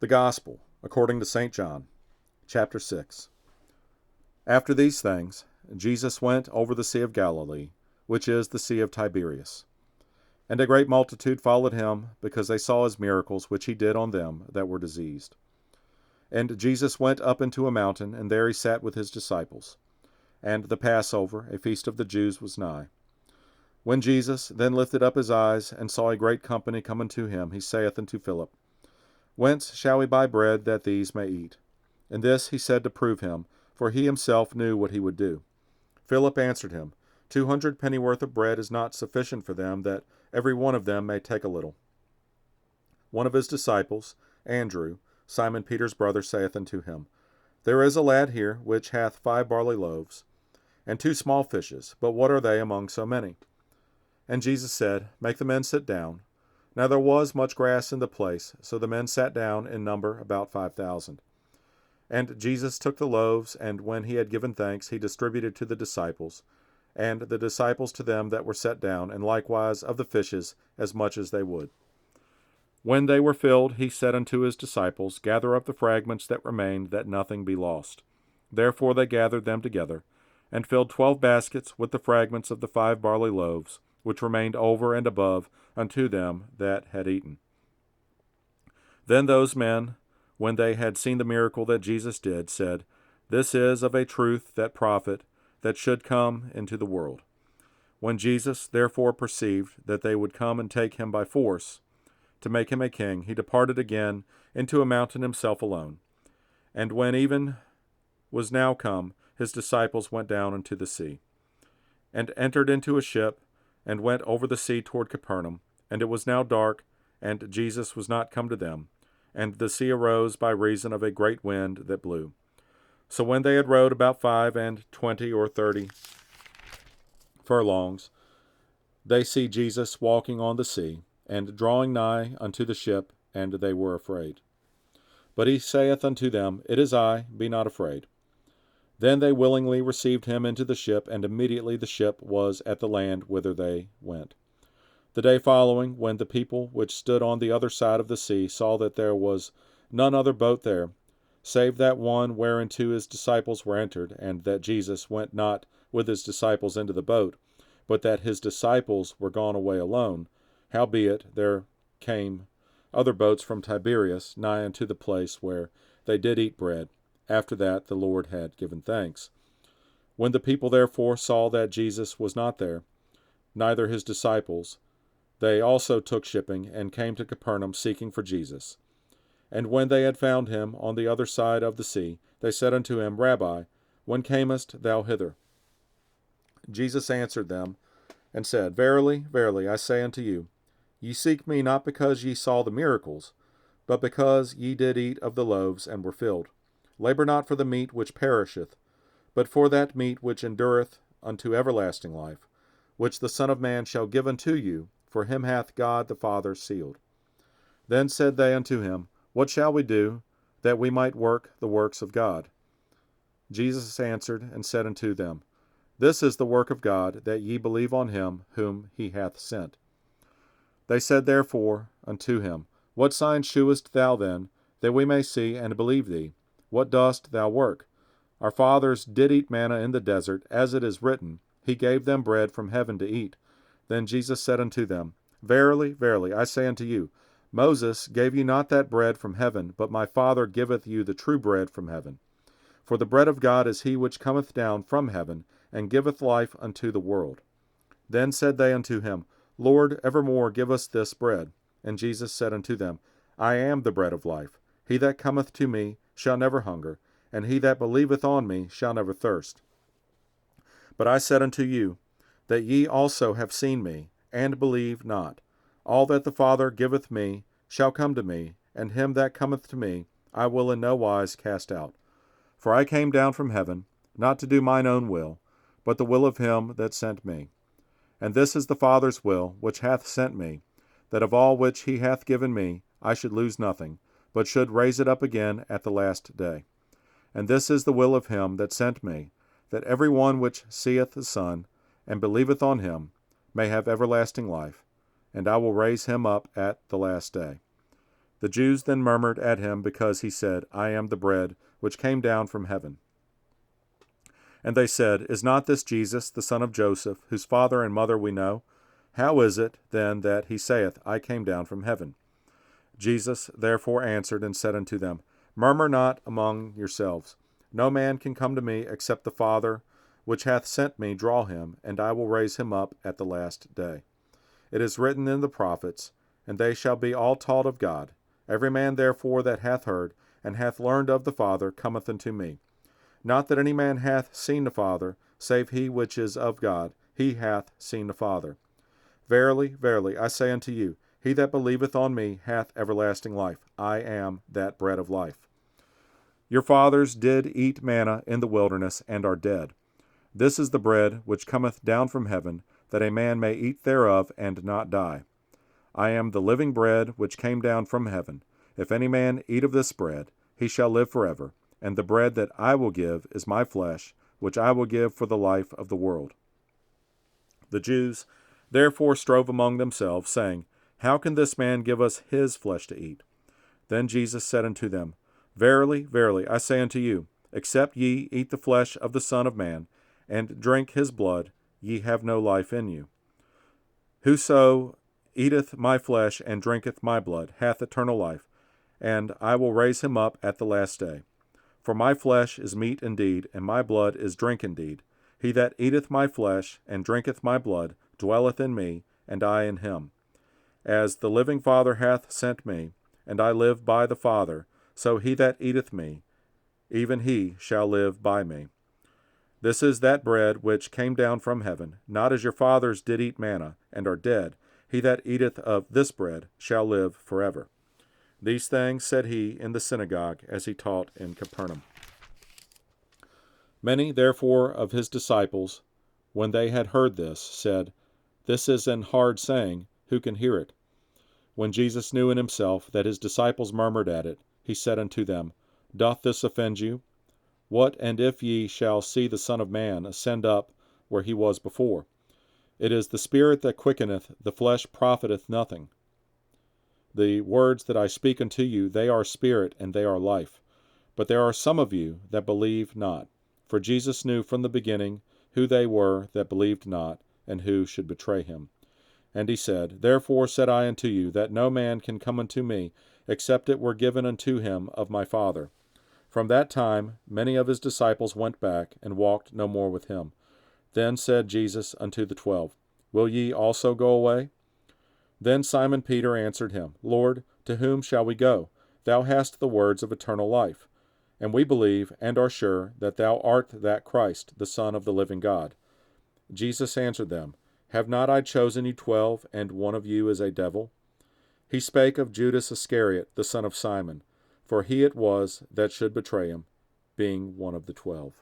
The Gospel, according to St. John, chapter 6. After these things, Jesus went over the Sea of Galilee, which is the Sea of Tiberias. And a great multitude followed him, because they saw his miracles which he did on them that were diseased. And Jesus went up into a mountain, and there he sat with his disciples. And the Passover, a feast of the Jews, was nigh. When Jesus then lifted up his eyes, and saw a great company come unto him, he saith unto Philip, Whence shall we buy bread that these may eat? And this he said to prove him, for he himself knew what he would do. Philip answered him, 200 pennyworth of bread is not sufficient for them, that every one of them may take a little. One of his disciples, Andrew, Simon Peter's brother, saith unto him, There is a lad here, which hath 5 barley loaves, and 2 small fishes, but what are they among so many? And Jesus said, Make the men sit down. Now there was much grass in the place, so the men sat down in number about 5,000. And Jesus took the loaves, and when he had given thanks, he distributed to the disciples, and the disciples to them that were set down, and likewise of the fishes as much as they would. When they were filled, he said unto his disciples, Gather up the fragments that remained, that nothing be lost. Therefore they gathered them together, and filled 12 baskets with the fragments of the 5 barley loaves, which remained over and above unto them that had eaten. Then those men, when they had seen the miracle that Jesus did, said, This is of a truth that prophet that should come into the world. When Jesus therefore perceived that they would come and take him by force, to make him a king, he departed again into a mountain himself alone. And when even was now come, his disciples went down into the sea, and entered into a ship, and went over the sea toward Capernaum. And it was now dark, and Jesus was not come to them. And the sea arose by reason of a great wind that blew. So when they had rowed about 25 or 30 furlongs, they see Jesus walking on the sea, and drawing nigh unto the ship, and they were afraid. But he saith unto them, It is I, be not afraid. Then they willingly received him into the ship, and immediately the ship was at the land whither they went. The day following, when the people which stood on the other side of the sea saw that there was none other boat there, save that one whereinto his disciples were entered, and that Jesus went not with his disciples into the boat, but that his disciples were gone away alone, howbeit there came other boats from Tiberias nigh unto the place where they did eat bread, after that the Lord had given thanks. When the people therefore saw that Jesus was not there, neither his disciples, they also took shipping, and came to Capernaum, seeking for Jesus. And when they had found him on the other side of the sea, they said unto him, Rabbi, when camest thou hither? Jesus answered them, and said, Verily, verily, I say unto you, ye seek me not because ye saw the miracles, but because ye did eat of the loaves, and were filled. Labor not for the meat which perisheth, but for that meat which endureth unto everlasting life, which the Son of Man shall give unto you, for him hath God the Father sealed. Then said they unto him, What shall we do, that we might work the works of God? Jesus answered and said unto them, This is the work of God, that ye believe on him whom he hath sent. They said therefore unto him, What sign shewest thou then, that we may see and believe thee? What dost thou work? Our fathers did eat manna in the desert, as it is written, He gave them bread from heaven to eat. Then Jesus said unto them, Verily, verily, I say unto you, Moses gave you not that bread from heaven, but my Father giveth you the true bread from heaven. For the bread of God is he which cometh down from heaven, and giveth life unto the world. Then said they unto him, Lord, evermore give us this bread. And Jesus said unto them, I am the bread of life. He that cometh to me shall never hunger, and he that believeth on me shall never thirst. But I said unto you, that ye also have seen me, and believe not. All that the Father giveth me shall come to me, and him that cometh to me I will in no wise cast out. For I came down from heaven, not to do mine own will, but the will of him that sent me. And this is the Father's will, which hath sent me, that of all which he hath given me I should lose nothing, but should raise it up again at the last day. And this is the will of him that sent me, that every one which seeth the Son, and believeth on him, may have everlasting life, and I will raise him up at the last day. The Jews then murmured at him because he said, I am the bread which came down from heaven. And they said, Is not this Jesus, the son of Joseph, whose father and mother we know? How is it, then, that he saith, I came down from heaven? Jesus therefore answered and said unto them, Murmur not among yourselves. No man can come to me except the Father which hath sent me draw him, and I will raise him up at the last day. It is written in the prophets, and they shall be all taught of God. Every man therefore that hath heard, and hath learned of the Father, cometh unto me. Not that any man hath seen the Father, save he which is of God, he hath seen the Father. Verily, verily, I say unto you, he that believeth on me hath everlasting life. I am that bread of life. Your fathers did eat manna in the wilderness, and are dead. This is the bread which cometh down from heaven, that a man may eat thereof, and not die. I am the living bread which came down from heaven. If any man eat of this bread, he shall live forever. And the bread that I will give is my flesh, which I will give for the life of the world. The Jews therefore strove among themselves, saying, How can this man give us his flesh to eat? Then Jesus said unto them, Verily, verily, I say unto you, except ye eat the flesh of the Son of Man, and drink his blood, ye have no life in you. Whoso eateth my flesh and drinketh my blood hath eternal life, and I will raise him up at the last day. For my flesh is meat indeed, and my blood is drink indeed. He that eateth my flesh and drinketh my blood dwelleth in me, and I in him. As the living Father hath sent me, and I live by the Father, so he that eateth me, even he shall live by me. This is that bread which came down from heaven, not as your fathers did eat manna, and are dead. He that eateth of this bread shall live forever. These things said he in the synagogue, as he taught in Capernaum. Many therefore of his disciples, when they had heard this, said, This is an hard saying, who can hear it? When Jesus knew in himself that his disciples murmured at it, he said unto them, Doth this offend you? What and if ye shall see the Son of Man ascend up where he was before? It is the Spirit that quickeneth, the flesh profiteth nothing. The words that I speak unto you, they are spirit, and they are life. But there are some of you that believe not. For Jesus knew from the beginning who they were that believed not, and who should betray him. And he said, Therefore said I unto you, that no man can come unto me, except it were given unto him of my Father. From that time many of his disciples went back, and walked no more with him. Then said Jesus unto the 12, Will ye also go away? Then Simon Peter answered him, Lord, to whom shall we go? Thou hast the words of eternal life. And we believe, and are sure, that thou art that Christ, the Son of the living God. Jesus answered them, Have not I chosen you 12, and one of you is a devil? He spake of Judas Iscariot, the son of Simon, for he it was that should betray him, being one of the 12.